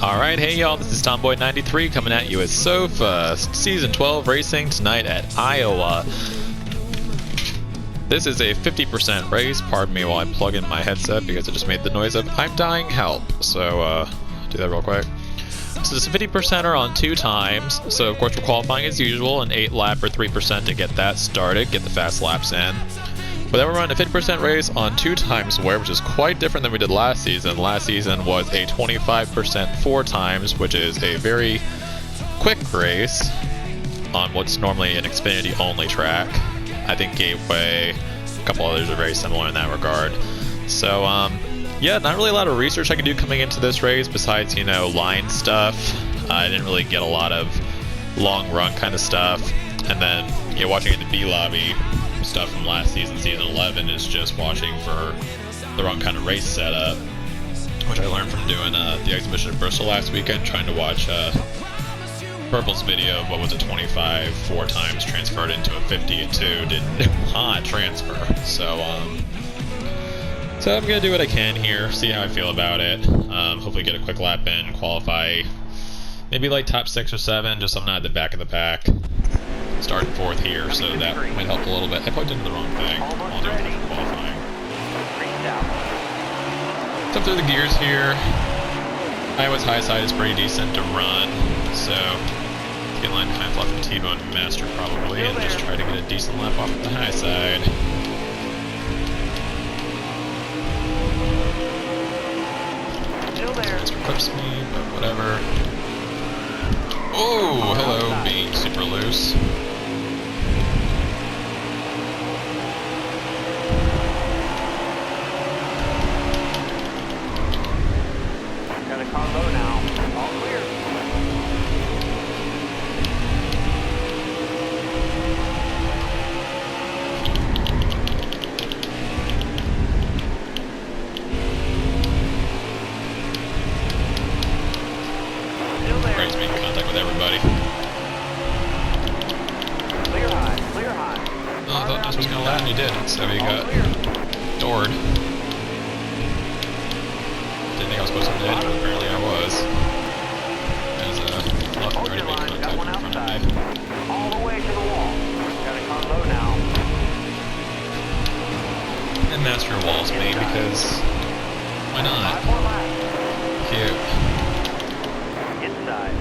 Alright, hey y'all, this is Tomboy93 coming at you with SOFA Season 12 racing tonight at Iowa. This is a 50% race. Pardon me while I plug in my headset because it just made the noise of I'm dying help. So, do that real quick. So this is a 50%er on 2 times. So of course we're qualifying as usual, an 8 lap or 3% to get that started, get the fast laps in. But then we're running a 50% race on 2 times wear, which is quite different than we did last season. Last season was a 25% 4 times, which is a very quick race on what's normally an Xfinity only track. I think Gateway, a couple others are very similar in that regard. So, yeah, not really a lot of research I can do coming into this race besides, you know, line stuff. I didn't really get a lot of long run kind of stuff. And then, you know, watching in the B lobby stuff from last season, season 11, is just watching for the wrong kind of race setup, which I learned from doing the exhibition at Bristol last weekend, trying to watch Purple's video of what was a 25 4 times transferred into a 50 and 2 did not transfer. So I'm gonna do what I can here, see how I feel about it. Hopefully get a quick lap in, qualify maybe like top 6 or 7, just so I'm not at the back of the pack. Starting 4th here, so that might help a little bit. I plugged into the wrong thing. I'll do it for qualifying. Jump through the gears here. Iowa's high side is pretty decent to run, so get in line behind Fluff and T-Bone and Master probably, and just try to get a decent lap off the high side. Master clips me, but whatever. Oh, hello, being super loose. Got a car low now. All clear. Great to be in contact with everybody. Clear high, clear high. Oh, I thought this was going to land, and he didn't, so he got doored. Didn't think I was supposed to hit, but apparently I was. As Fluff had already made contact in front of me. All the way to the wall. Got a car low now. And Master walls me because why not? 5 more laps. Cute. Inside.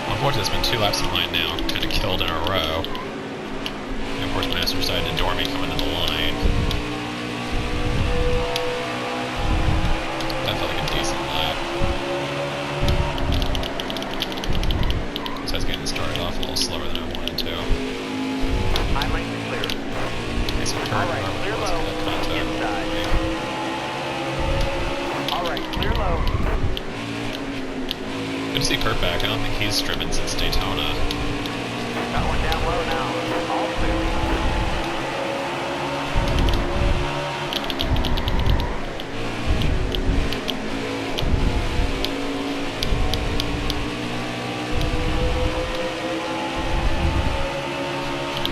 Unfortunately, it's been 2 laps behind now, kind of killed in a row. And of course, Master decided to door me coming to the line. That felt like a decent lap. So I was getting started off a little slower than I wanted to. High lane is clear. Nice turn. Alright, clear low. Inside. Alright, clear low. Good to see Kurt back. I don't think he's driven since Daytona. Got one down low now. All clear.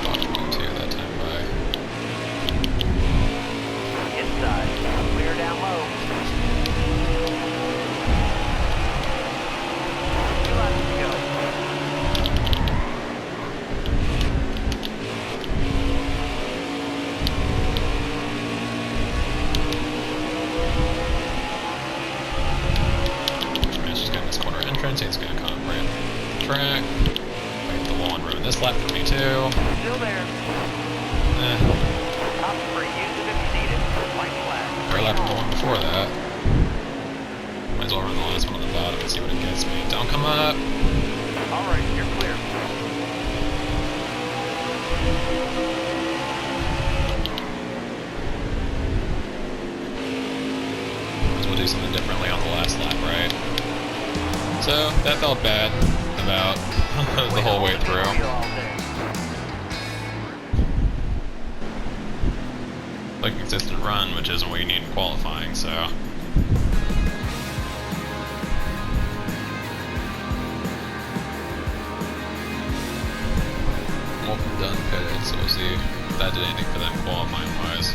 Dodge 1-2 that time by. Inside. Clear down low. 2 laps to go. Master's getting this corner entrance. He's going to come up right on the track. Fight the wall and ruin this lap for me too. Still there. Eh. Top 3. Use it if you need it. White flag. Better lap than the one before that. Might as well run the last one on the bottom and see what it gets me. Don't come up. Alright, you're clear. Might as well do something differently on the last lap, right? So, that felt bad about the whole way through. Like a consistent run, which isn't what you need in qualifying, so. Well, done pitted, so we'll see if that did anything for them qualifying wise.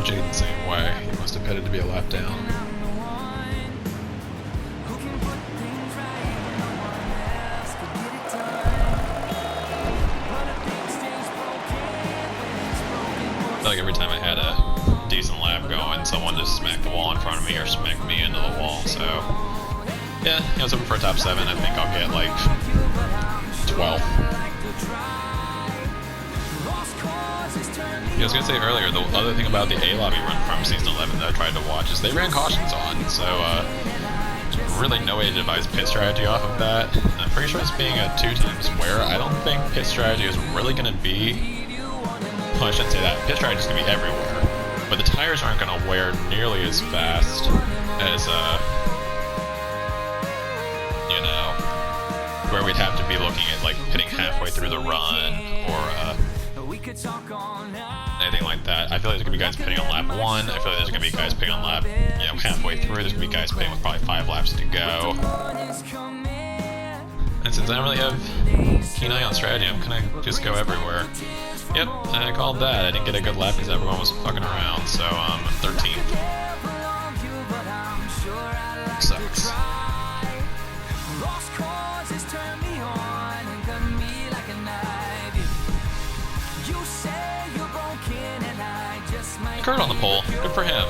Jade the same way. He must have headed to be a lap down. I feel like every time I had a decent lap going, someone just smacked the wall in front of me or smacked me into the wall, so yeah, I was hoping for a top 7. I think I'll get like 12. I was gonna say earlier, the other thing about the A lobby run from season 11 that I tried to watch is they ran cautions on, so really no way to devise pit strategy off of that. And I'm pretty sure it's being a 2 times wear. I don't think pit strategy is really gonna be. Well, I shouldn't say that. Pit strategy is gonna be everywhere, but the tires aren't gonna wear nearly as fast as you know, where we'd have to be looking at like pitting halfway through the run or anything like that. I feel like there's gonna be guys pitting on lap 1. I feel like there's gonna be guys pitting on lap, halfway through. There's gonna be guys pitting with probably 5 laps to go. And since I don't really have keen eye on strategy, I'm gonna just go everywhere. Yep, I called that. I didn't get a good lap because everyone was fucking around, so I'm 13th. Sucks. Kurt on the pole. Good for him.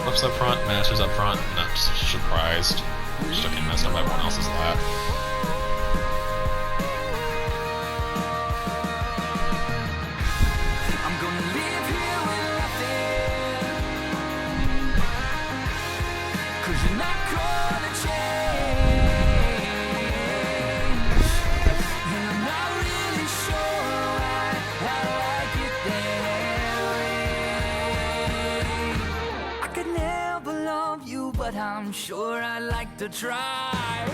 Flips up front, Masters up front. Not surprised. Just getting messed up by everyone else's lap. I'm gonna live here with nothing, 'cause you're not gonna change. And I'm not really sure I like it that way. I could never love you, but I'm sure I'd like to try.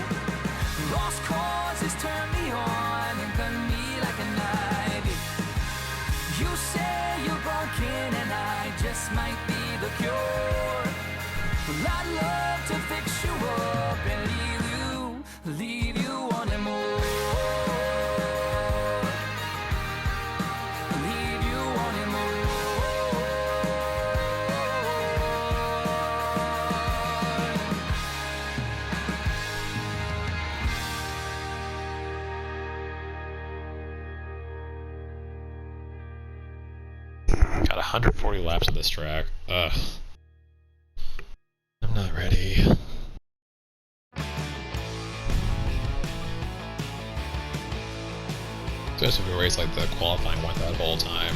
Lost causes turn me on and cut me like a knife. You say you're broken and I just might be the cure. Well, I'd love to fix you up and leave you wanting more. Leave you wanting more. Got 140 laps of this track. Ugh. I'm not ready. Especially if a race like the qualifying went that whole time.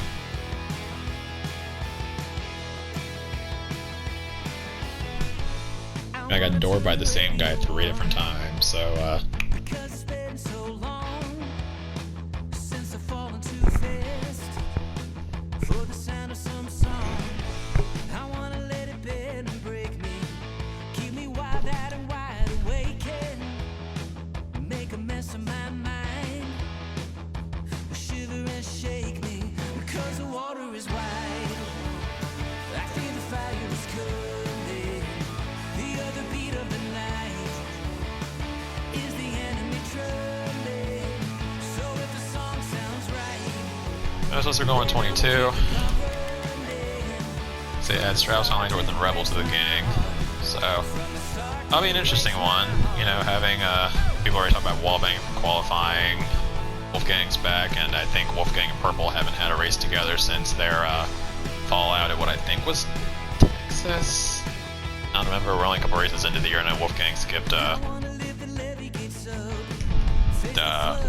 I got doored by the same guy 3 different times, so Because it's been so long since I've fallen too fast for the sound of some song. I wanna let it bend and break me, keep me wide-eyed and wide awake, and make a mess of my mind, shiver and shake me, because the water is wide. I feel the fire is coming, the other beat of the night is the enemy trembling. So if the song sounds right, I was supposed to go on 22. Say add Strauss, Hollingworth, and Rebel to the gang. So that'll be an interesting one. You know, having people already talking about wallbang from qualifying. Wolfgang's back, and I think Wolfgang and Purple haven't had a race together since their fallout at what I think was Texas. I don't remember. We're only a couple races into the year, and Wolfgang skipped the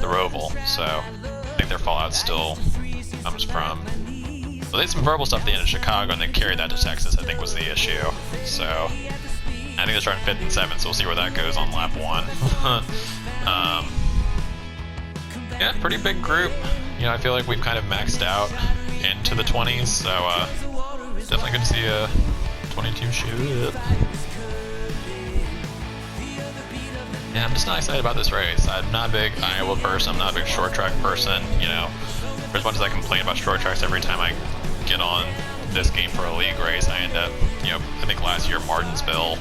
Roval, so I think their fallout still comes from. Well, they had some verbal stuff at the end of Chicago, and they carried that to Texas, I think was the issue. So I think they're starting 5th and 7th, so we'll see where that goes on lap 1. Yeah, pretty big group. You know, I feel like we've kind of maxed out into the 20s, so definitely good to see a 22 shoot. Yeah, I'm just not excited about this race. I'm not a big Iowa person, I'm not a big short track person, you know. For as much as I complain about short tracks every time I get on this game for a league race, I end up, you know, I think last year Martinsville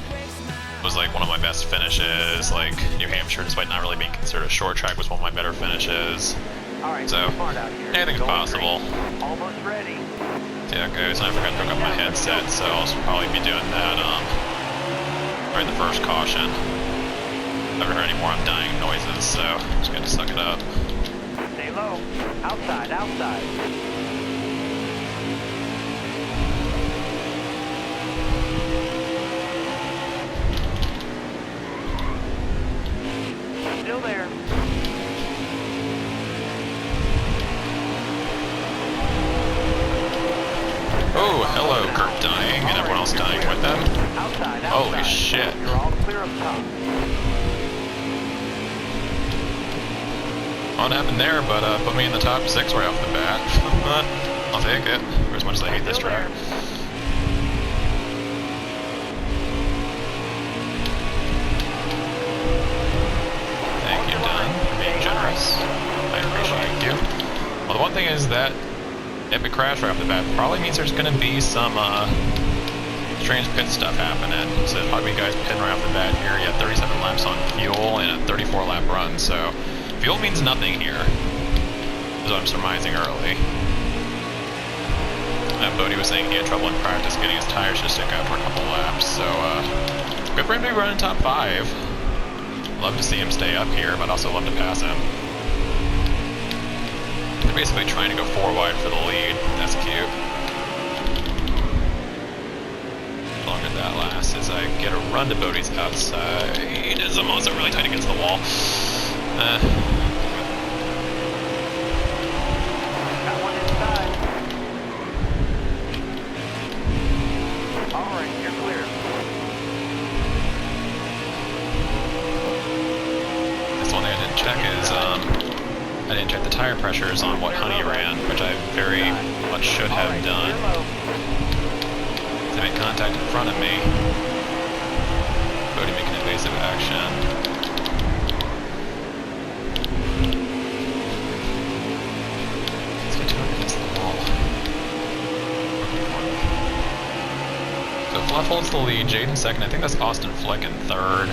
was like one of my best finishes. Like New Hampshire, despite not really being considered a short track, was one of my better finishes. All right, So smart out here. anything's Don't possible. drink. Almost ready. Yeah, guys, and I forgot to hook up my headset, so I'll probably be doing that right in the first caution. I haven't heard any more I'm dying noises, so I'm just gonna suck it up. Stay low. Outside, outside. Still there. Oh, hello, Kurt dying, and everyone else dying with them. Outside, outside. Holy shit. You're all clear up top. What happened there, but put me in the top 6 right off the bat. I'll take it, for as much as I hate this Still track. there. Thank you, Don, for being generous. I appreciate you. Well, the one thing is that epic crash right off the bat probably means there's going to be some strange pit stuff happening. So probably guys pitting right off the bat here. You have 37 laps on fuel and a 34 lap run. So fuel means nothing here, is what I'm surmising early. Bodie was saying he had trouble in practice getting his tires to stick out for a couple laps. So good for him to be running top 5. Love to see him stay up here, but also love to pass him. They're basically trying to go 4 wide for the lead. That's cute. As long as that lasts as I get a run to Bodie's outside. It's almost really tight against the wall. Got one inside. All right, you're clear. That's one thing I didn't check is I didn't check the tire pressures on what Honey ran, which I very much should All have right, done. clear low. They made contact in front of me. Bodie making evasive action. Let's get to him against the wall. So Fluff holds the lead, Jaden second. I think that's Austin Fleck in third.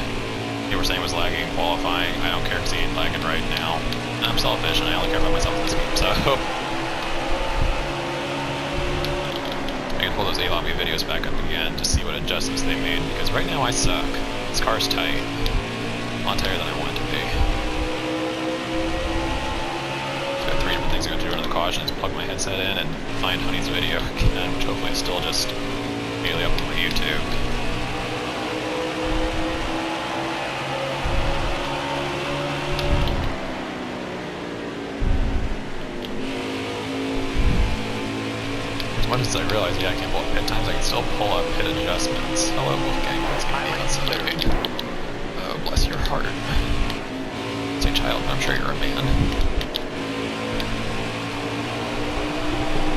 You were saying was lagging in qualifying. I don't care because he ain't lagging right now. I'm selfish and I only care about myself in this game, so. I can pull those A-Lobby videos back up again to see what adjustments they made, because right now I suck. This car's tight. A lot tighter than I want it to be. So I got 3 different things I'm going to do under the cautions, plug my headset in, and find Honey's video again, which hopefully is still just immediately up on my YouTube. As much as I realize, yeah, I can't pull up pit times, I can still pull up pit adjustments. Hello, Wolfgang, what's going on outside? Oh, bless your heart. It's a child, but I'm sure you're a man.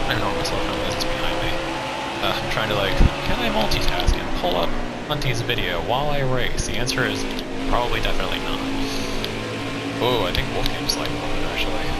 I know myself how this is behind me. I'm trying to, like, can I multitask and pull up Hunty's video while I race? The answer is probably definitely not. Oh, I think Wolfgang's like one, actually.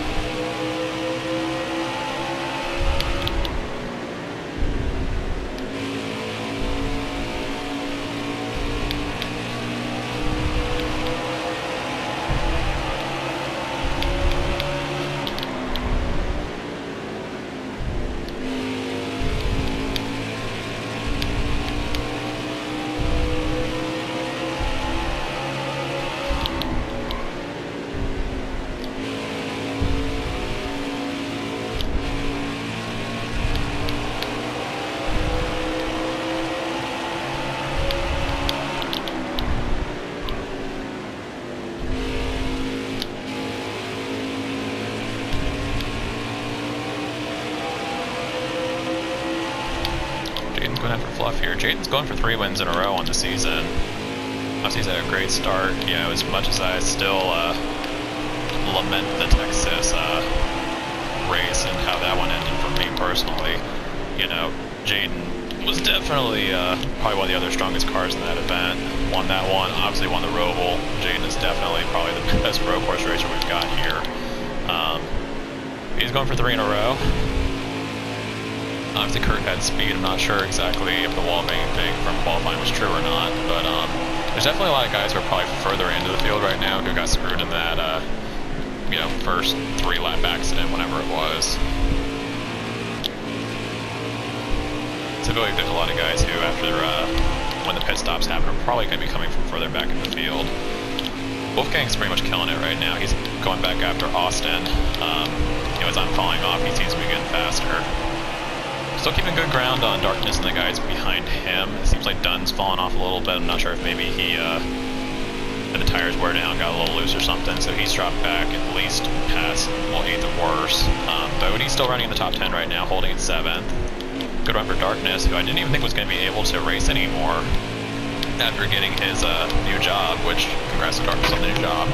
Going after Fluff here. Jaden's going for 3 wins in a row on the season. Obviously he's had a great start. You know, as much as I still lament the Texas race and how that one ended for me personally, you know, Jaden was definitely probably one of the other strongest cars in that event. Won that one, obviously won the Roval. Jaden is definitely probably the best road course racer we've got here. He's going for 3 in a row. Obviously Kurt had speed. I'm not sure exactly if the wall banging thing from qualifying was true or not, but There's definitely a lot of guys who are probably further into the field right now who got screwed in that, you know, first 3-lap accident, whenever it was. So I feel like there's a lot of guys who, after when the pit stops happen, are probably going to be coming from further back in the field. Wolfgang's pretty much killing it right now. He's going back after Austin. You know, as I'm falling off, he seems to be getting faster. Still keeping good ground on Darkness and the guys behind him. It seems like Dunn's fallen off a little bit. I'm not sure if maybe he, the tires wear down, got a little loose or something, so he's dropped back at least past, well, 8th or worse. Bodie's still running in the top 10 right now, holding at 7th. Good run for Darkness, who I didn't even think was going to be able to race anymore after getting his new job, which, congrats to Darkness on the new job.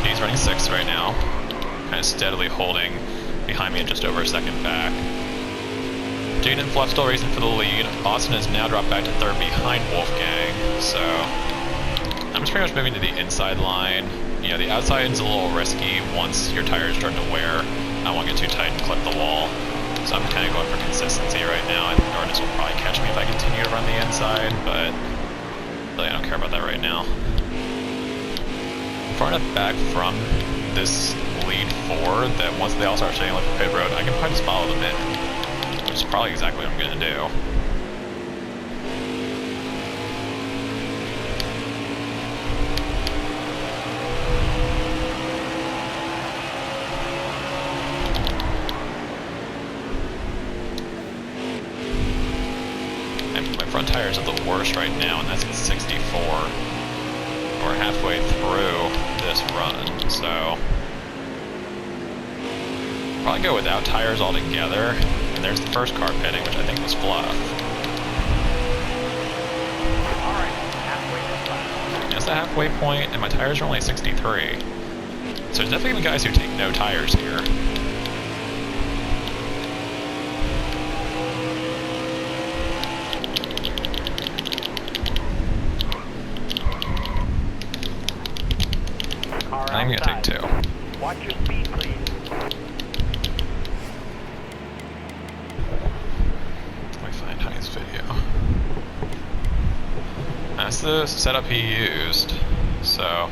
He's running 6th right now, kind of steadily holding behind me at just over a second back. Jade and Fluff still racing for the lead. Austin has now dropped back to 3rd behind Wolfgang, so I'm just pretty much moving to the inside line. You know, the outside is a little risky once your tires start to wear. I don't want to get too tight and clip the wall. So I'm kind of going for consistency right now. I think Darkness will probably catch me if I continue to run the inside, but really I don't care about that right now. Far enough back from this lead 4 that once they all start staying like the pit road, I can probably just follow them in, which is probably exactly what I'm going to do. Front tires are the worst right now, and that's at 64. We're halfway through this run, so probably go without tires altogether. And there's the first car pitting, which I think was Fluff. Alright, halfway to That's the halfway point, and my tires are only 63. So there's definitely even guys who take no tires here. I'm gonna take 2. Watch your speed, please. Let me find Honey's video. That's the setup he used, so.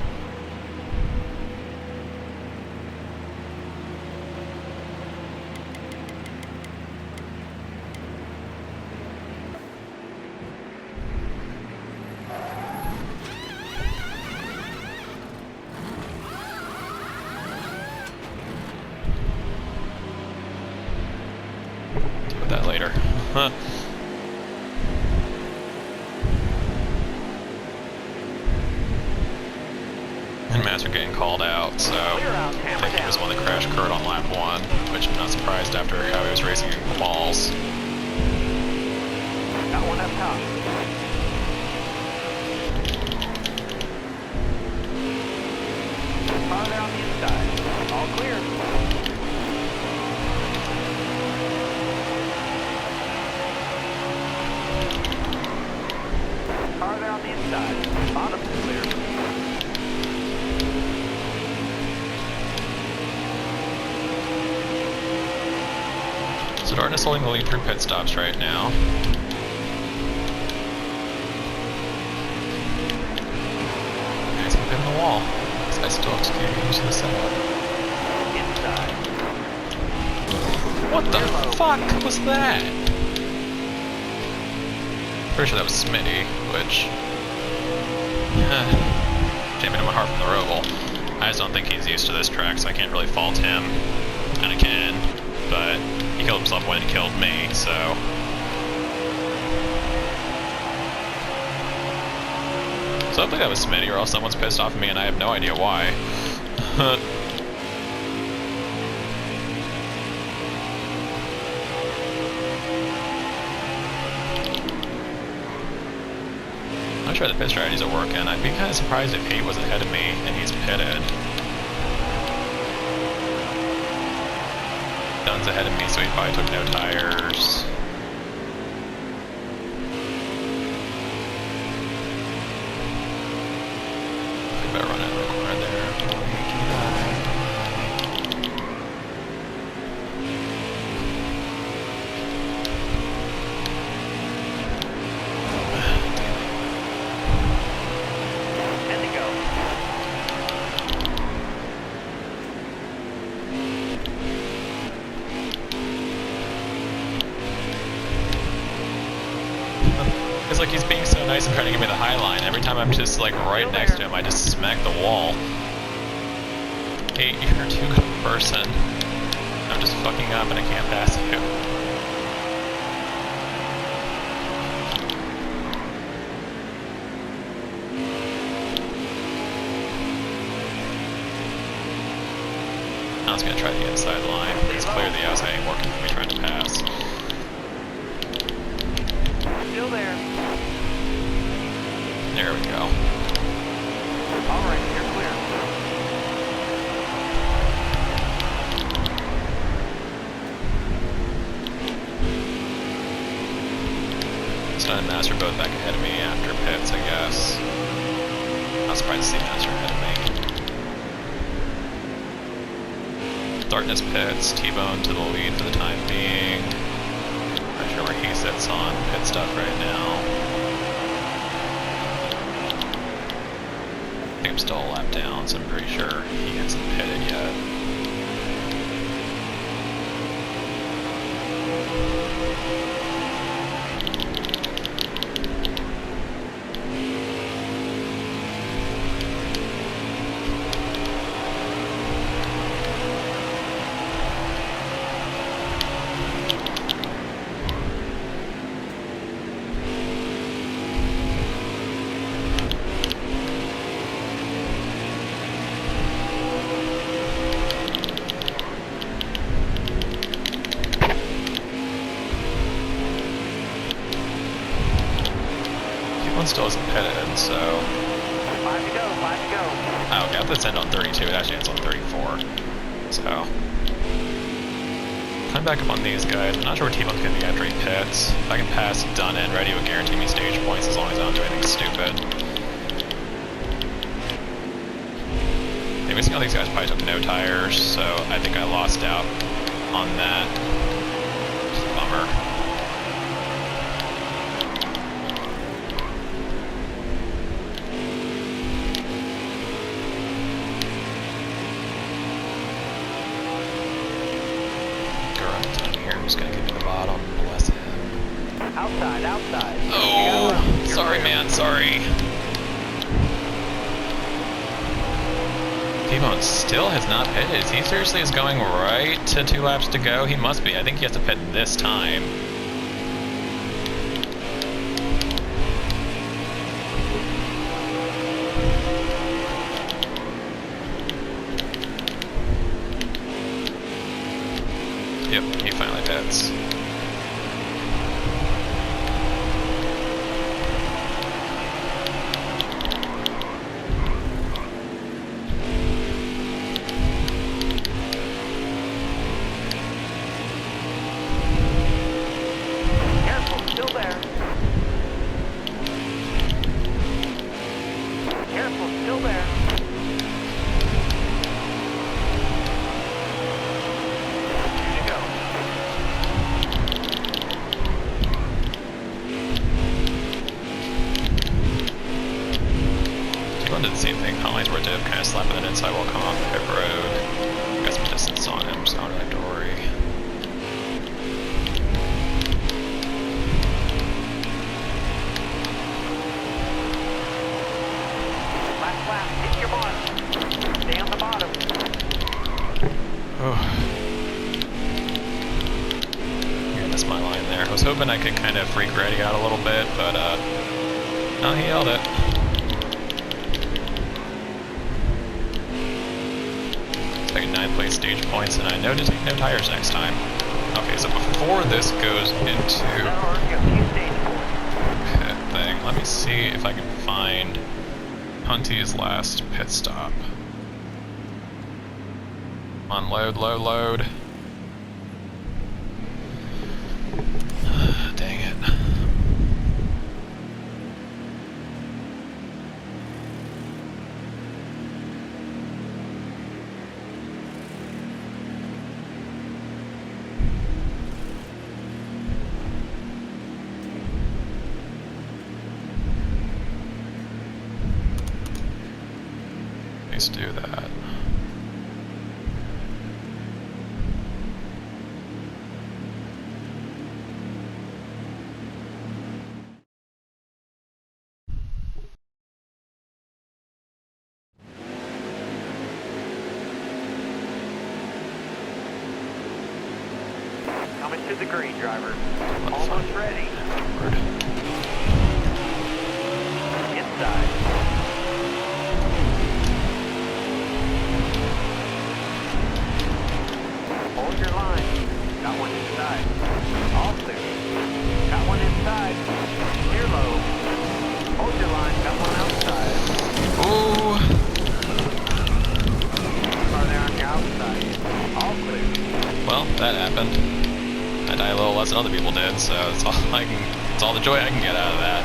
That later. Huh. And Master getting called out, so I think he was one that crashed Kurt on lap 1, which I'm not surprised after how he was racing in quals. Got one up top. Car there on the inside. All clear. Car there on the inside. Bottom is clear. So Darkness holding the lead through pit stops right now. Guys, I'm hitting the wall. This guy still executing using the setup. Inside. What the fuck was that? Pretty sure that was Smitty, which came into my heart from the Roval. I just don't think he's used to this track, so I can't really fault him. Kinda can, but he killed himself when he killed me, so. So hopefully that was Smitty, or else someone's pissed off at me and I have no idea why. I'm not sure the pit strategies are working. I'd be kind of surprised if he was ahead of me and he's pitted. Dunn's ahead of me, so he probably took no tires. I better run out of the corner there. Ray's trying to give me the high line. Every time I'm just like right next to him, I just smack the wall. Hey, you're too good a person. I'm just fucking up and I can't pass you. I was gonna try the inside line. It's clear the outside ain't working for me trying to pass. Still there. There we go. Alright, you're clear. Son and Master both back ahead of me after pits, I guess. I was surprised to see Master ahead of me. Darkness pits, T-Bone to the lead for the time being. Not sure where he sits on pit stuff right now. I think I'm still a lap down, so I'm pretty sure he hasn't pitted yet. Still isn't pitted, so... 5 to go, 5 to go. Oh, okay, I thought this ended on 32, it actually ends on 34. So... Coming back up on these guys, I'm not sure where T-Bone's going to be after he pits. If I can pass done and ready, it would guarantee me stage points as long as I don't do anything stupid. Basically all these guys probably took no tires, so I think I lost out on that. Just a bummer. Just gonna get to the bottom, bless him. Outside, outside. Oh, sorry man, sorry. T-Bone still has not pitted. He seriously is going right to 2 laps to go. He must be. I think he has to pit this time. Yep, he finally pits. Careful, still there. Careful, still there. Did the same thing. Penalties were div, kind of slapping it inside while coming off the pit road. Got some distance on him, so I don't have to worry. Last lap, hit your bottom. Stay on the bottom. Oh. Yeah, missed my line there. I was hoping I could kind of freak Reddy out a little bit, but no, he held it. Taking 9 place stage points, and I know to take no tires next time. Okay, so before this goes into pit thing, let me see if I can find Hunty's last pit stop. Come on, load, load, load. Dang it. Let's do that. to the green, driver. Almost ready. Word. Inside. Hold your line. Got one inside. All clear. Got one inside. Clear low. Hold your line. Got one outside. Ooh. Car there on your outside. All clear. Well, that happened. I die a little less than other people did, so it's all I can. It's all the joy I can get out of that.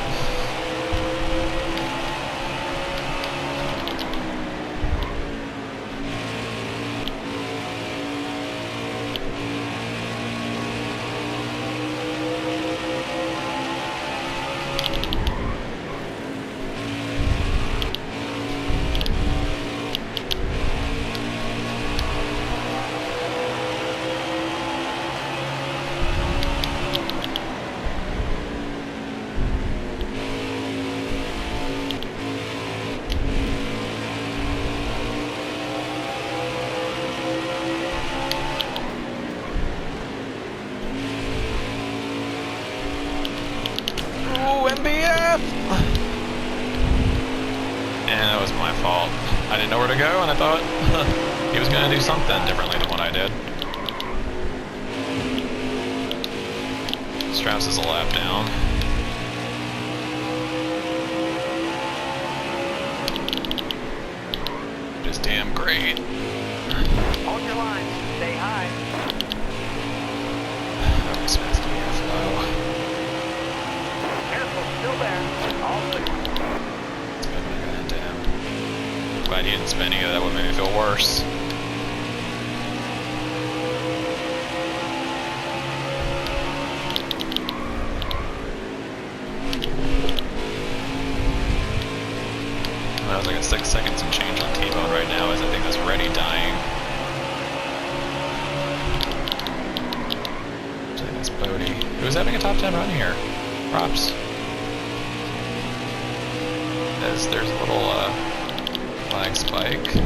MBF! And that was my fault. I didn't know where to go, and I thought he was going to do something differently than what I did. Strauss is a lap down. Just damn great. Hold your line. Stay high. That was supposed to be a flow. Careful. Still there. All clear. It's good when I got into him. Glad he didn't spin either, that would make me feel worse. I was like at 6 seconds and change on T-Bone right now as I think that's Reddy dying. I think that's Bodie. Who's having a top 10 run here? Props. As there's a little flag spike.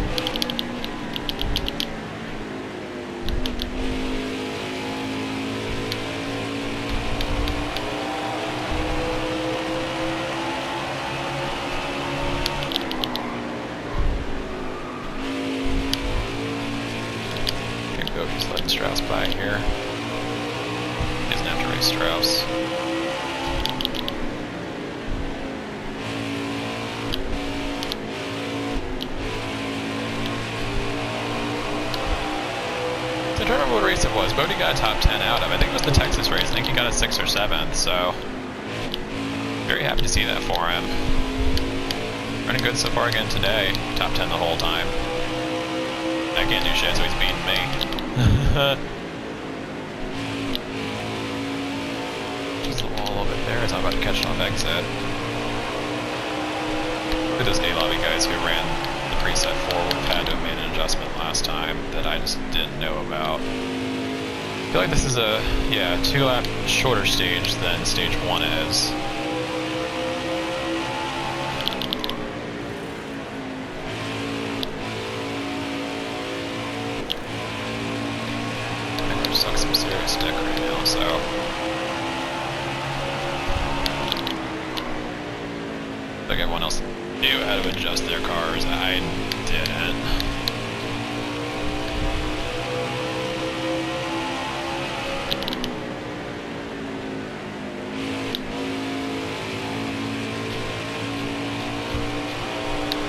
He's letting Strauss by here. He doesn't have to race Strauss. So I don't remember what race it was. Bodie got a top 10 out of. I think it was the Texas race. I think he got a 6th or 7th, so very happy to see that for him. Running good so far again today. Top 10 the whole time. I can't do shit, so he's beating me. Just the wall a little bit there as I'm about to catch an off exit. Look at those A-lobby guys who ran the preset 4 would have had to have made an adjustment last time that I just didn't know about. I feel like this is a, 2-lap shorter stage than stage 1 is. Suck some serious dick right now, so I think everyone else knew how to adjust their cars. I didn't.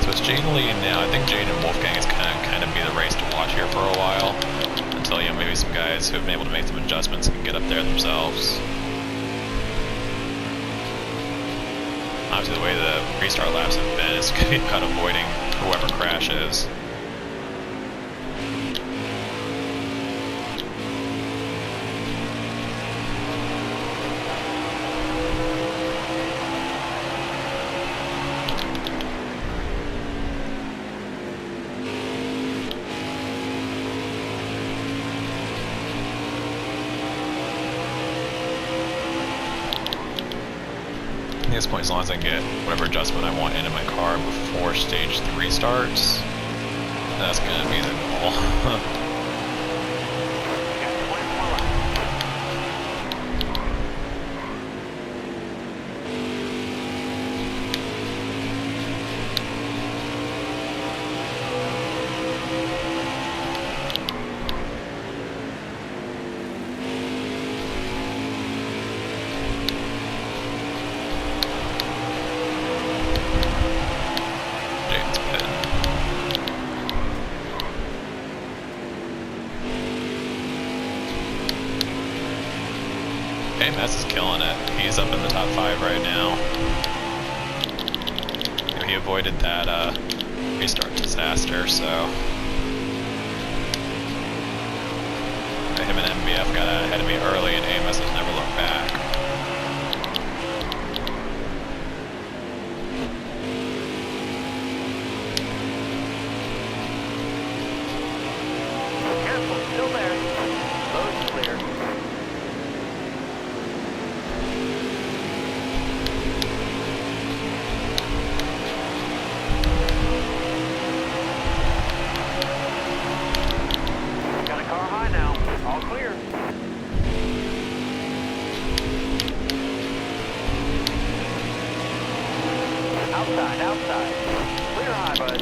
So it's Jaden leading now. I think Jaden and Wolfgang is kind of be the race to watch here for a while. Until, you know, maybe some guys who have been able to make some adjustments can get up there themselves. Obviously, the way the restart laps have been, it's going to be about avoiding whoever crashes. At this point, as long as I can get whatever adjustment I want into my car before stage 3 starts, that's gonna be the goal. AMS is killing it. He's up in the top 5 right now. He avoided that restart disaster, so him and MBF got out ahead of me early, and AMS has never looked back. Careful, still there. Road's clear. Got a car high now. All clear. Outside, outside. Clear high, bud.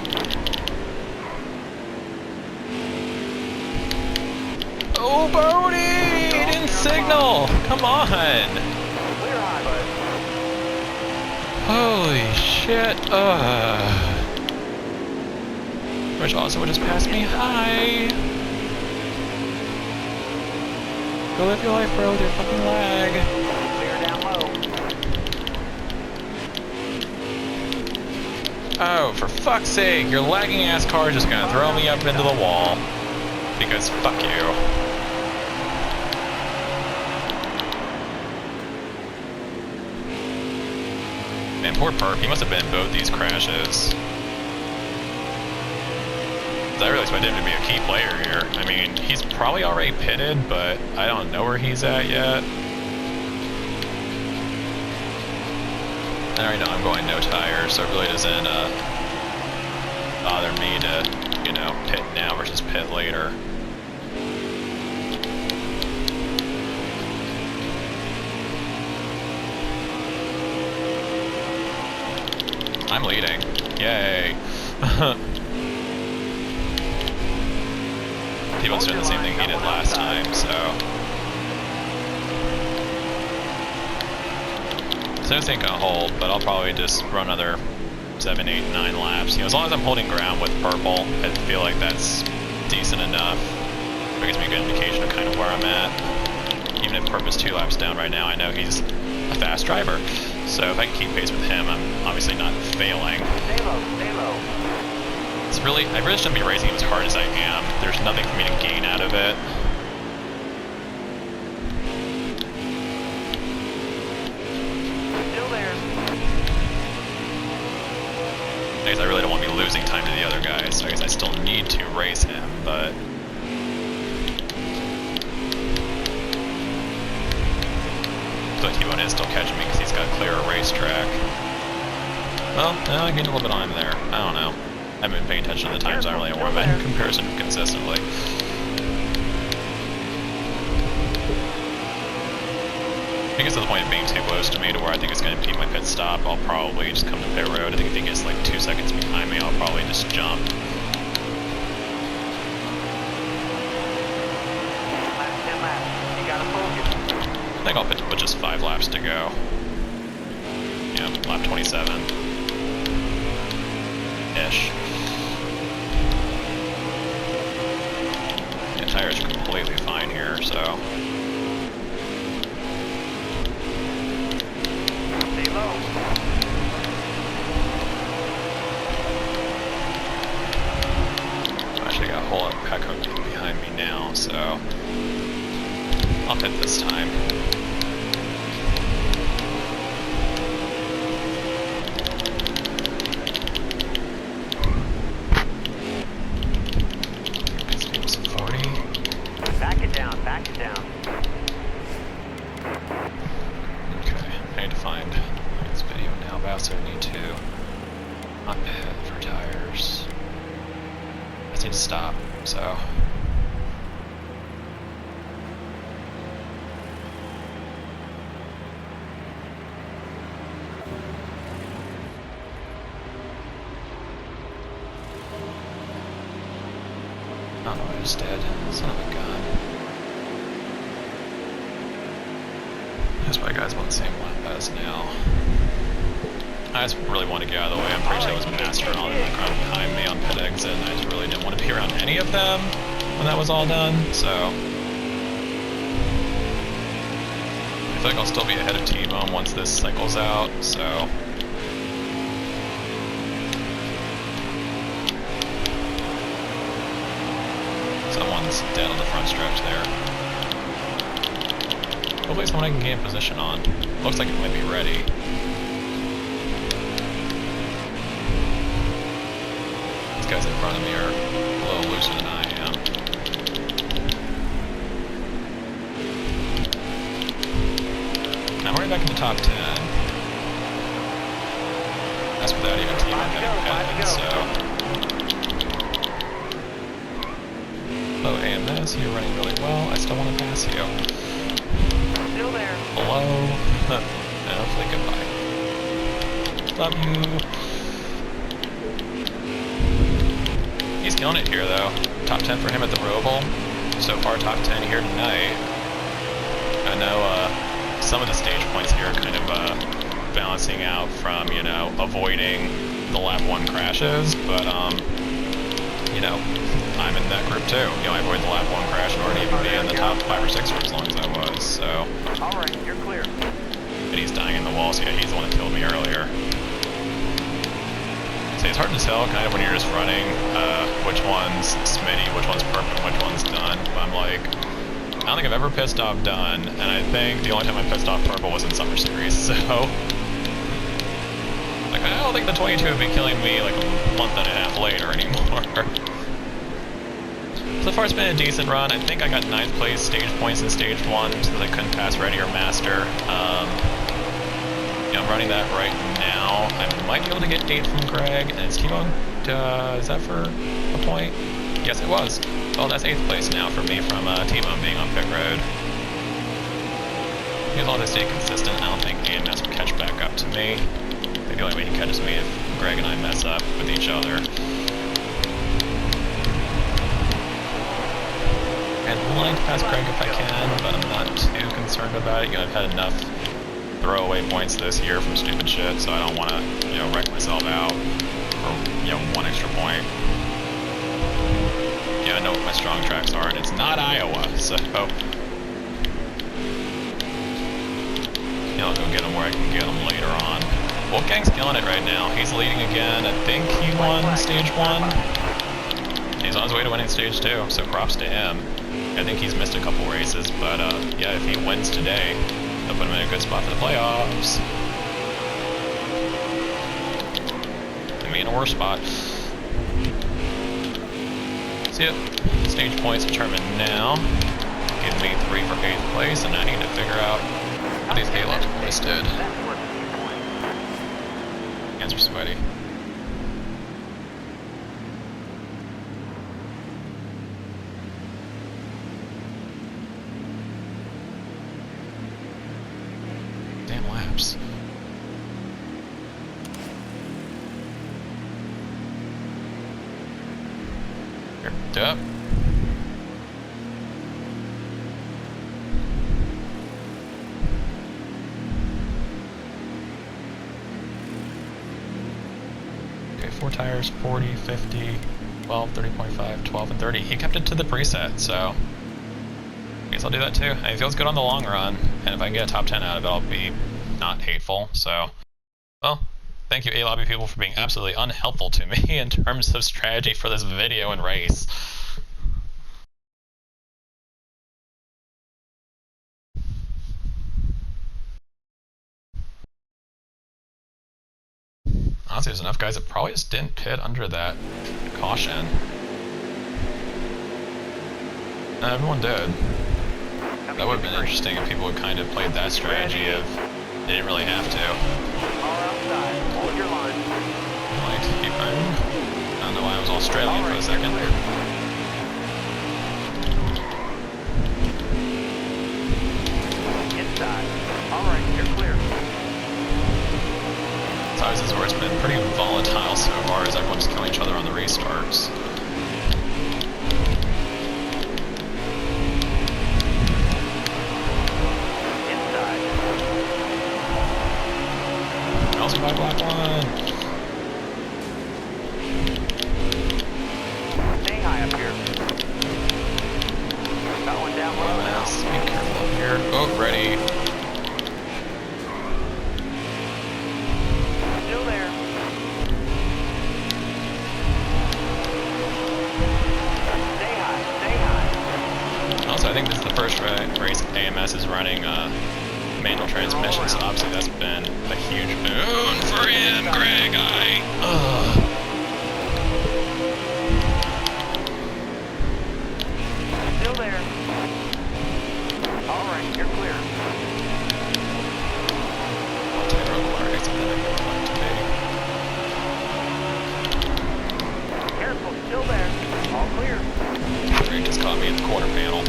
Oh, Bodie! He didn't signal! Come on! Clear high, bud. Holy shit! Which also would just pass me. Hi! Go live your life, bro. They're fucking lag. Clear down low. Oh, for fuck's sake! Your lagging ass car is just gonna throw me up into the wall. Because fuck you. Man, poor Perp. He must have been in both these crashes. I really expected him to be a key player here. I mean, he's probably already pitted, but I don't know where he's at yet. I already know I'm going no tires, so it really doesn't bother me to, you know, pit now versus pit later. I'm leading. Yay. T-Bone's doing the same thing he did last time, so this ain't gonna hold, but I'll probably just run another 7, 8, 9 laps. You know, as long as I'm holding ground with purple, I feel like that's decent enough. It gives me a good indication of kind of where I'm at. Even if Purp is 2 laps down right now, I know he's a fast driver. So if I can keep pace with him, I'm obviously not failing. Stay low, stay low. It's really, I really shouldn't be racing as hard as I am. There's nothing for me to gain out of it. Still there. I guess I really don't want to be losing time to the other guys, so I guess I still need to race him, but so T-Bone is still catching me because he's got a clearer racetrack. Well, no, I gained a little bit on him there. I don't know. I haven't been paying attention to the times I really want in comparison consistently. I think it's to the point of being too close to me to where I think it's going to impede my pit stop. I'll probably just come to pit road. I think if he gets like 2 seconds behind me, I'll probably just jump. Last 10 laps. You gotta focus. I think I'll pit with just 5 laps to go. Yeah, lap 27-ish. Yeah, tires are completely fine here, so. Stay low. Actually got a whole lot of pack behind me now, so I'll pit this time. Back it down, back it down. Okay, I need to find this video now, but I also need to not pit for tires. I just need to stop, so. I don't know what I just did. Son of a gun. That's why guys want the same lap as now. I just really want to get out of the way. I'm pretty sure there was a master on the car behind me on pit exit, and I just really didn't want to be around any of them when that was all done, so. I feel like I'll still be ahead of T-Bone once this cycles out, so... Someone's dead on the front stretch there. Hopefully someone I can gain position on. Looks like it might be ready. These guys in front of me are a little looser than I am. I'm already back in the top 10. That's without even teaming heading, so... Hello AMS, you're running really well. I still want to pass you. Still there. Hello. And hopefully goodbye. Love you. He's killing it here though. Top 10 for him at the Roval. So far top 10 here tonight. I know some of the stage points here are kind of balancing out from, you know, avoiding the lap 1 crashes, but you know, I'm in that group too. You know, I avoided the lap 1 crash and already even be in the top 5 or 6 for as long as I was, so... Alright, you're clear. And he's dying in the wall, so yeah, he's the one that killed me earlier. So it's hard to tell kind of when you're just running which one's Smitty, which one's purple, and which one's done. But I'm like, I don't think I've ever pissed off done, and I think the only time I pissed off purple was in Summer Series, so... Like, I don't think the 22 would be killing me like a month and a half later anymore. So far it's been a decent run. I think I got 9th place stage points in stage 1 since I couldn't pass Ready or Master. Yeah, I'm running that right now. I might be able to get 8 from Greg, and it's T-Bone. Is that for a point? Yes, it was. Well, that's 8th place now for me from T-Bone being on pit road. As long as I stay consistent, I don't think AMS will catch back up to me. I think the only way he catches me is if Greg and I mess up with each other. I'd like to pass Greg if I can, but I'm not too concerned about it. You know, I've had enough throwaway points this year from stupid shit, so I don't want to, you know, wreck myself out for, you know, 1 extra point. Yeah, I know what my strong tracks are, and it's not Iowa, so... You know, I'll go get him where I can get him later on. Wolfgang's killing it right now. He's leading again. I think he won stage 1. He's on his way to winning stage 2, so props to him. I think he's missed a couple races, but yeah, if he wins today, they'll put him in a good spot for the playoffs. I mean, a worse spot. See it? Stage points determined now. Give me 3 for 8th place, and I need to figure out what these A-Lots boys did. Hands are sweaty. Damn laps. Ripped up. Okay, 4 tires, 40, 50, 12, 30.5, 12, and 30. He kept it to the preset, so I guess I'll do that too. It feels good on the long run, and if I can get a top 10 out of it, I'll be not hateful, so... Well, thank you A-Lobby people for being absolutely unhelpful to me in terms of strategy for this video and race. Honestly, there's enough guys that probably just didn't pit under that caution. Everyone did. That would have been interesting if people had kind of played that strategy of they didn't really have to. Hold your line. Like, keep driving. I don't know why I was Australian for a second. Inside. Alright, you're clear. So this is where it's been pretty volatile so far as everyone's killing each other on the restarts. Also by black one. Stay high up here. Got one down low now. Be careful up here. Oh, ready. I think this is the first race AMS is running manual transmission, so obviously that's been a huge boon for him, Greg. Still there. All right, you're clear. I'll take a real quick, something I would like to Careful, still there. All clear. be. Greg just caught me in the quarter panel.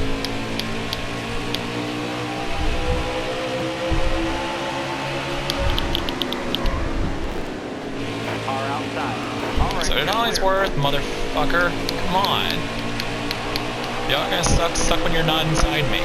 Car outside. All right. So you're Hollingsworth, motherfucker, come on. Y'all gonna suck when you're not inside me.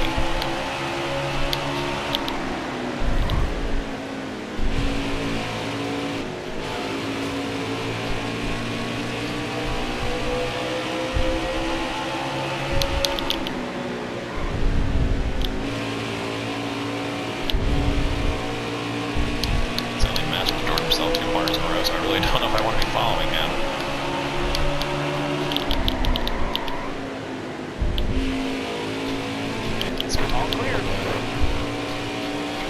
It's only Master Jordan himself 2 corners in a row, so I really don't know if I want to be following him. all clear.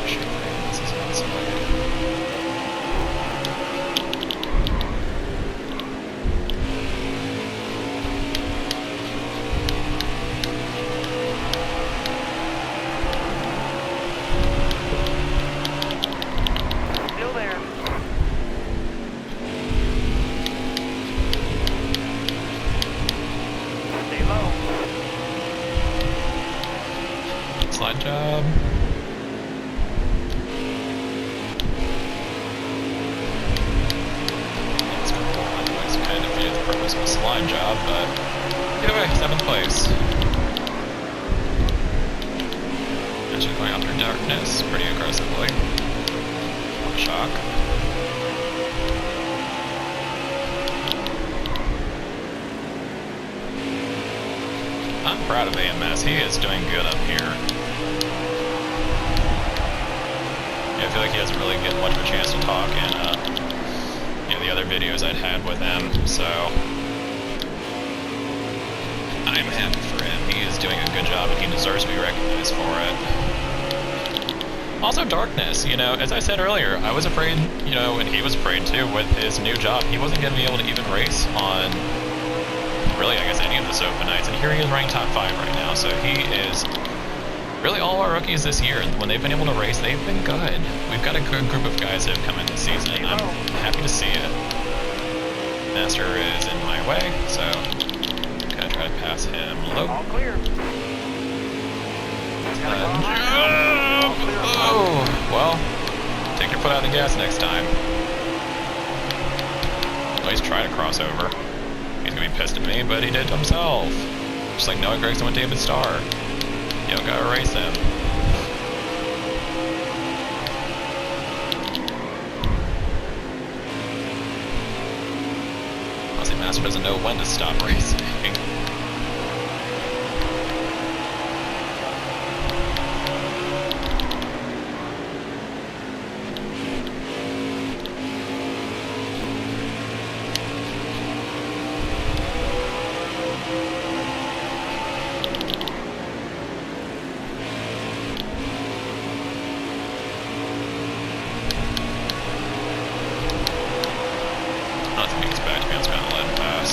This is not somebody. Still there. Stay low. Slide job. It's kind of defeated the purpose of a slide job, but either way, 7th place. Actually going after darkness pretty aggressively. Shock. I'm proud of AMS. He is doing good up here. Yeah, I feel like he hasn't really get much of a chance to talk in the other videos I'd had with him, so I'm happy for him. He is doing a good job and he deserves to be recognized for it. Also Darkness, as I said earlier, I was afraid, and he was afraid too with his new job. He wasn't going to be able to even race on really, I guess, any of the Sofa Nights, and here he is running top 5 right now, so he is really all our rookies this year. When they've been able to race, they've been good. We've got a good group of guys that have come in this season, and I'm happy to see it. Master is in my way, so gotta try to pass him low. All clear. Oh, well, take your foot out of the gas next time. At least try to cross over. He's gonna be pissed at me, but he did to himself. Just like Noah Gregson with David Starr. You don't gotta race him. Honestly, Master doesn't know when to stop racing. Nothing to expect, man. It's gonna let him pass.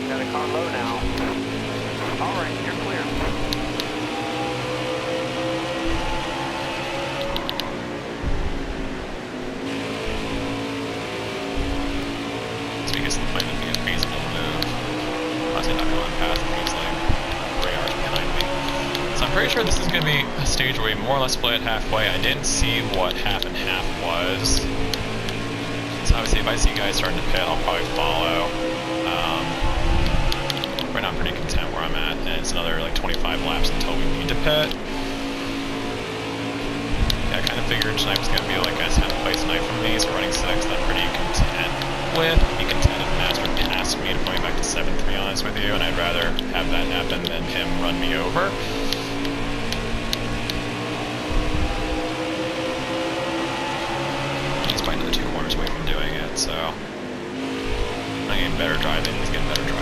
Got a car low now. All right, you're clear. So he gets the plane to be a feasible move. Honestly, not gonna let him pass if he's like 3 hours behind me. So I'm pretty sure this is gonna be a stage where we more or less split it halfway. I didn't see what half and half was. So obviously if I see guys starting to pit, I'll probably follow. Right now I'm pretty content where I'm at, and it's another like 25 laps until we need to pit. Yeah, I kind of figured tonight was gonna be like a 10th place night for me, so running 6th I'm pretty content with. I'd be content if Master passed me to put me back to 7th, to be honest with you, and I'd rather have that happen than him run me over. He's by another 2 corners away from doing it, so I'm getting better driving, he's getting better driving.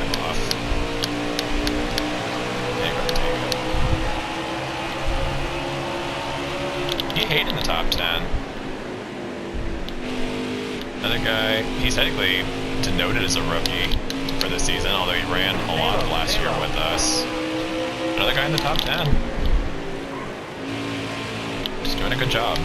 top 10. Another guy, he's technically denoted as a rookie for this season, although he ran a lot of last year with us. Another guy in the top 10. Just doing a good job.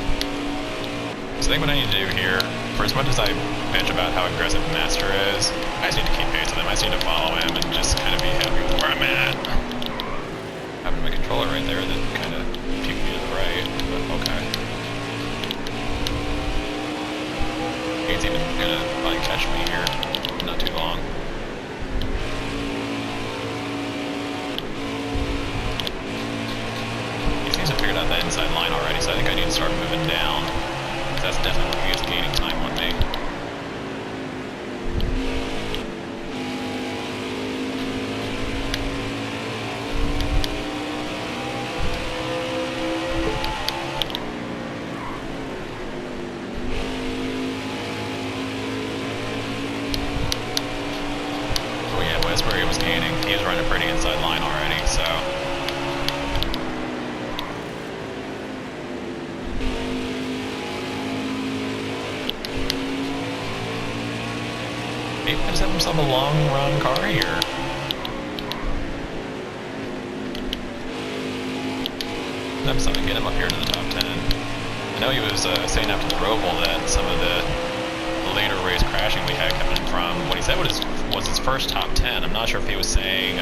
So I think what I need to do here, for as much as I bitch about how aggressive Master is, I just need to keep pace with him. I just need to follow him and just kind of be happy with where I'm at. Having my controller right there that kind of puked me to the right, but okay. He's even gonna probably catch me here, not too long. He seems to have figured out that inside line already, so I think I need to start moving down. That's definitely when he gets gaining time on me. Oh yeah, Westbury was gaining. He was running a pretty inside line already, so... Maybe I just have himself a long run car here. I'm starting to get him up here to the top 10. I know he was saying after the Roval that some of the later race crashing we had coming from what he said was his first top 10. I'm not sure if he was saying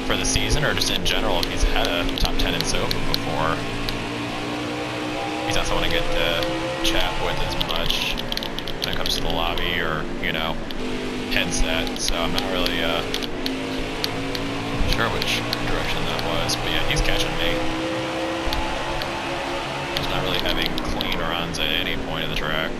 for the season or just in general if he's had a top 10 in Sofa before. He's not someone I get to chat with as much when it comes to the lobby or, you know, headset, so I'm not really sure which direction that was, but yeah, he's catching me. He's not really having clean runs at any point of the track.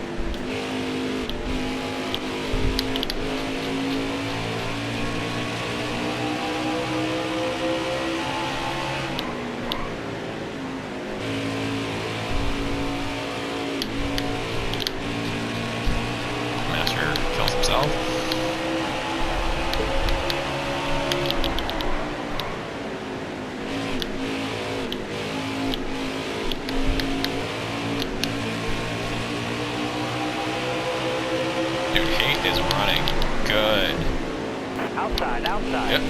Dude, Hate is running good. Outside. Yep.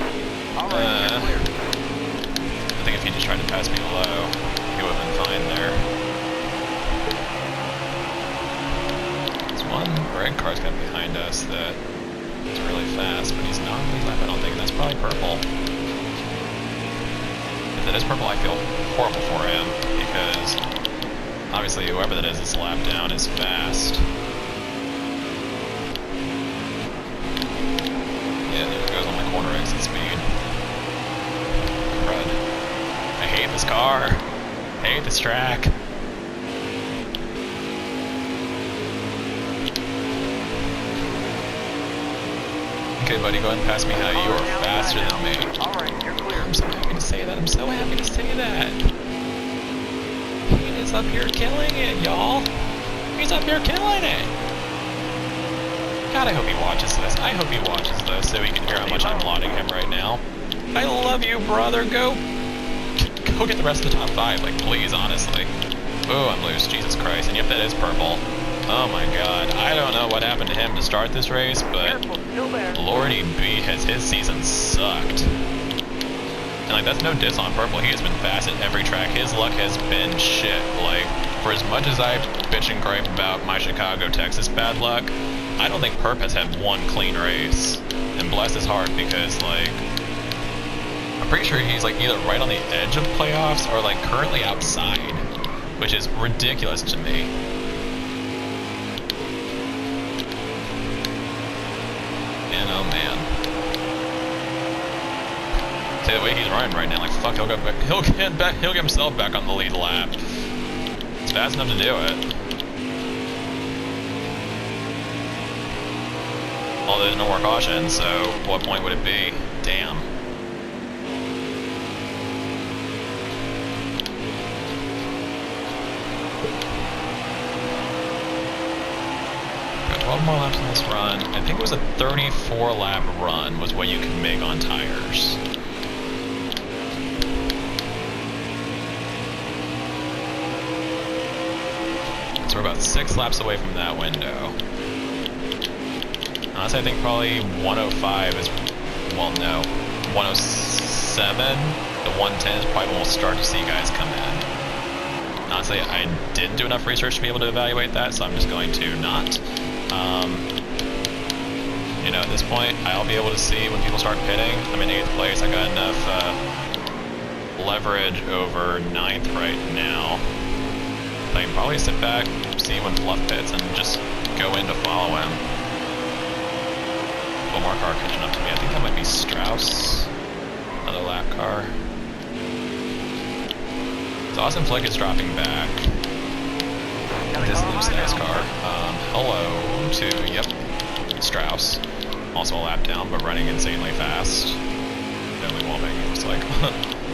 All right, you're clear. I think if he just tried to pass me low, he would have been fine there. There's one red car's got behind us that is really fast, but he's not really left, I don't think. That's probably purple. If that is purple, I feel horrible for him, because obviously whoever that is that's lap down is fast. Yeah, there it goes on my corner exit speed. Crud. I hate this car. I hate this track. Okay, buddy, go ahead and pass me how you are faster than me. Alright, you're clear. I'm so happy to say that. I'm so happy to say that. He is up here killing it, y'all. He's up here killing it. God, I hope he watches this. I hope he watches this so he can hear how much I'm lauding him right now. I love you, brother. Go get the rest of the top 5, like, please, honestly. Oh, I'm loose. Jesus Christ. And yep, that is purple. Oh my God. I don't know what happened to him to start this race, but Lordy B has his season sucked. And like, that's no diss on purple. He has been fast at every track. His luck has been shit. Like, for as much as I bitch and gripe about my Chicago, Texas bad luck, I don't think Perp has had one clean race. And bless his heart, because like, I'm pretty sure he's like either right on the edge of playoffs or like currently outside, which is ridiculous to me. And oh man. See the way he's running right now, like fuck, he'll get himself back on the lead lap. It's fast enough to do it. Although there's no more caution, so what point would it be? Damn. Got 12 more laps on this run. I think it was a 34 lap run was what you can make on tires. 6 laps away from that window. Honestly, I think probably 105 is, well, no, 107 to 110 is probably when we'll start to see guys come in. Honestly, I didn't do enough research to be able to evaluate that, so I'm just going to not. You know, at this point, I'll be able to see when people start pitting. I'm in 8th place. I got enough leverage over 9th right now. I can probably sit back, see when Fluff pits, and just go in to follow him. One more car catching up to me. I think that might be Strauss. Another lap car. So Austin Flick is dropping back. This Loose Nice car. Hello to, yep, Strauss. Also a lap down, but running insanely fast. Only wallbang, it looks like.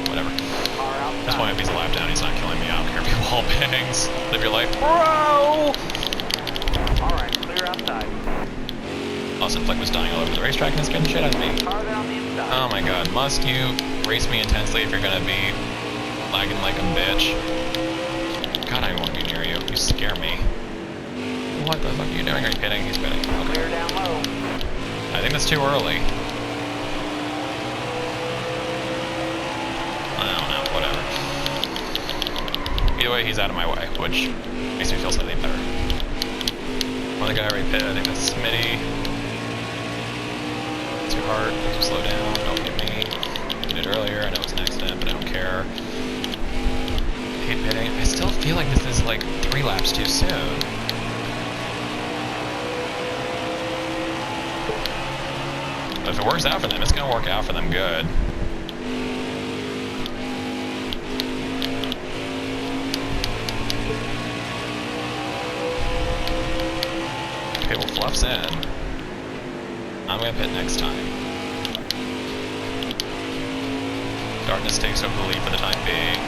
Whatever. At this point, if he's a lap down, he's not killing me. I don't care if he wallbangs. Live your life, bro! Alright, clear outside. Austin Flick was dying all over the racetrack and is getting shit out of me. Cars on the inside. Oh my god, must you race me intensely if you're gonna be lagging like a bitch? God, I won't be near you. You scare me. What the fuck are you doing? Are you pitting? He's pitting. Okay. Clear down low. I think that's too early. I don't know, whatever. Either way, he's out of my way, which makes me feel slightly better. One guy already pitted, I think that's Smitty. Too hard, slow down, don't hit me. I did it earlier, I know it's an accident, but I don't care. Hate pitting. I still feel like this is like 3 laps too soon. But if it works out for them, it's gonna work out for them good. Okay, well, Fluff's in. I'm gonna pit next time. Darkness takes over the lead for the time being.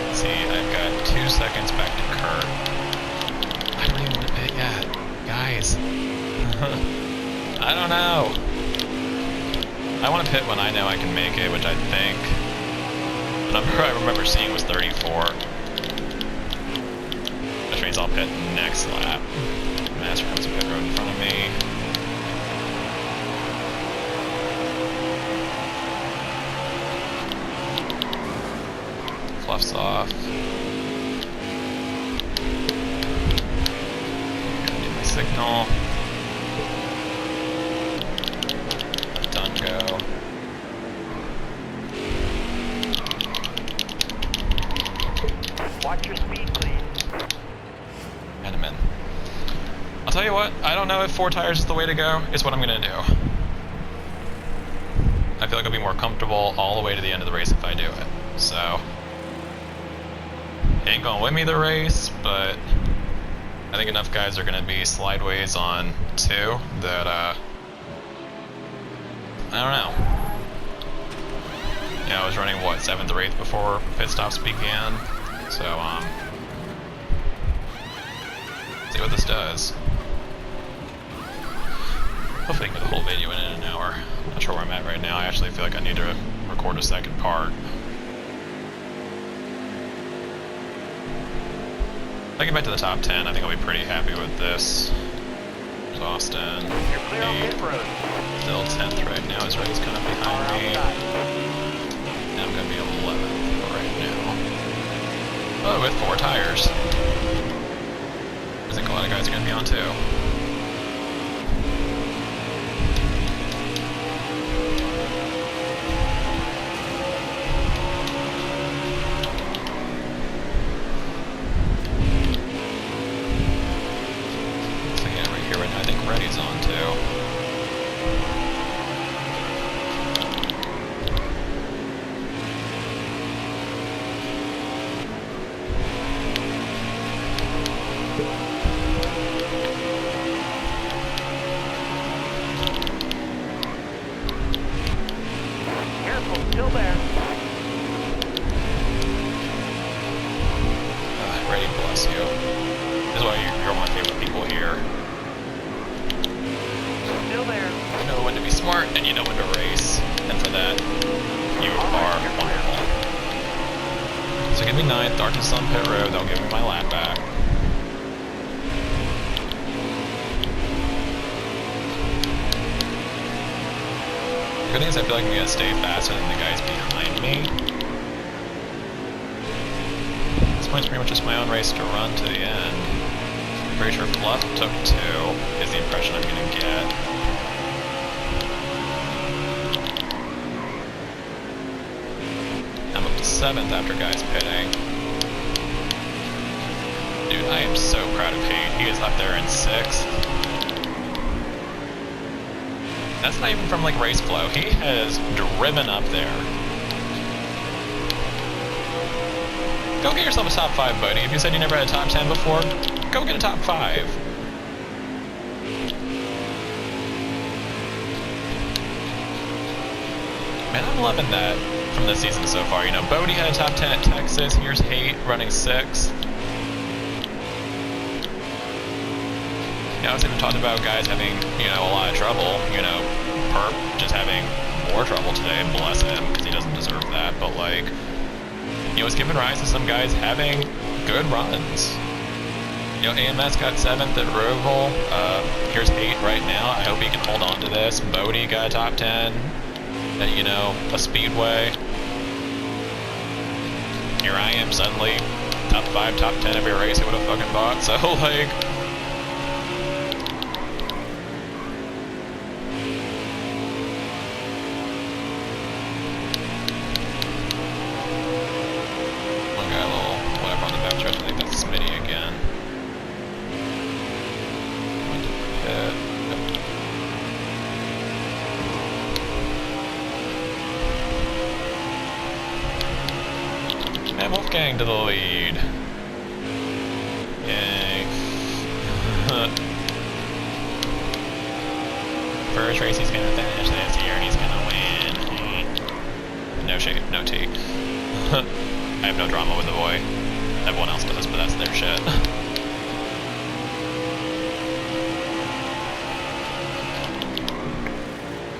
Let's see, I've got 2 seconds back to Kurt. I don't even want to pit yet. Guys. I don't know. I want to pit when I know I can make it, which I think the number I remember seeing was 34. Which means I'll pit next lap. Master comes to pit road in front of me. Fluff's off. Gotta do my signal. Done go. Watch your speed, please. And I'm in. I'll tell you what, I don't know if 4 tires is the way to go. It's what I'm gonna do. I feel like I'll be more comfortable all the way to the end of the race if I do it. So, it ain't gonna win me the race, but I think enough guys are gonna be slideways on 2 that, I don't know. Yeah, I was running, what, 7th or 8th before pit stops began. So, see what this does. Hopefully I can get the whole video in an hour. Not sure where I'm at right now. I actually feel like I need to record a second part. If I get back to the top 10, I think I'll be pretty happy with this. There's Austin. You're clear on pit road. Still 10th right now. His right is kind of behind Car me. outside. Now I'm going to be 11th right now. Oh, with 4 tires. I think a lot of guys are going to be on 2. Still there. Ready, bless you. This is why you're one of my favorite people here. Still there. You know when to be smart and you know when to race. And for that, you are wonderful. So give me 9th, Darkness on pit road, that'll give me my lap back. good thing is I feel like I'm gonna stay faster than the guys behind me. This point's pretty much just my own race to run to the end. I'm pretty sure Fluff took 2, is the impression I'm gonna get. I'm up to 7th after guys pitting. Dude, I am so proud of Hate. He is up there in 6th. That's not even from like race flow. He has driven up there. Go get yourself a top 5, buddy. If you said you never had a top 10 before, go get a top 5. Man, I'm loving that from this season so far. You know, Bodie had a top 10 at Texas. Here's Hate running 6th. You know, I was even talked about guys having, you know, a lot of trouble. You know, Perp just having more trouble today, bless him, because he doesn't deserve that. But, like, you know, it's giving rise to some guys having good runs. You know, AMS got 7th at Roval. Here's Hate right now. I hope he can hold on to this. Bodie got a top 10 at, you know, a Speedway. Here I am suddenly top 5, top 10 every race I would have fucking bought. So, like... And Wolfgang to the lead. Yay. First race he's gonna finish this year and he's gonna win. No shade, no tea. I have no drama with the boy. Everyone else does, but that's their shit.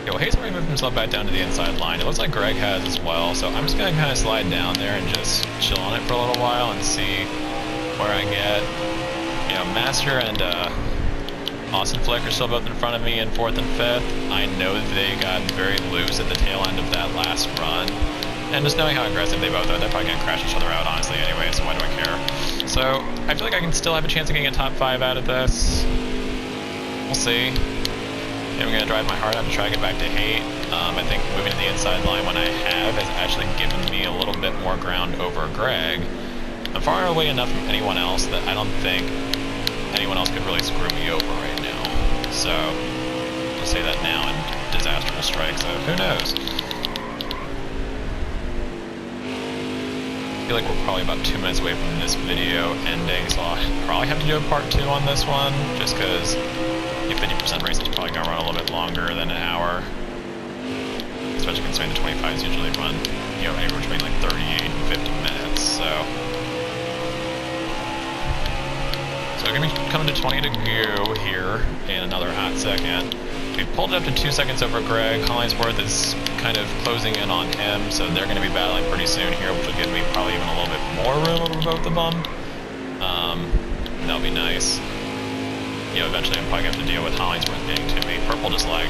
Yo, Hayes already moved himself back down to the inside line. It looks like Greg has as well, so I'm just gonna kind of slide down there and just chill on it for a little while and see where I get. You know, Master and Austin Flick are still both in front of me in 4th and 5th. I know that they got very loose at the tail end of that last run. And just knowing how aggressive they both are, they're probably gonna crash each other out, honestly, anyway, so why do I care? So, I feel like I can still have a chance of getting a top 5 out of this. We'll see. I'm going to drive my heart out to try to get back to Hate. I think moving to the inside line when I have has actually given me a little bit more ground over Greg. I'm far away enough from anyone else that I don't think anyone else could really screw me over right now. So, I'll say that now and disaster will strike, so who knows? I feel like we're probably about 2 minutes away from this video ending, so I'll probably have to do a part 2 on this one, just because the 50% race is probably going to run a little bit longer than an hour. Especially considering the 25s usually run, you know, anywhere between like 38 and 50 minutes, so... So we're going to be coming to 20 to go here in another hot second. We pulled it up to 2 seconds over Greg. Hollingsworth is kind of closing in on him, so they're going to be battling pretty soon here, which will give me probably even a little bit more room over both of them. That'll be nice. You know, eventually I'm probably going to have to deal with Hollingsworth getting to me. Purple just lagged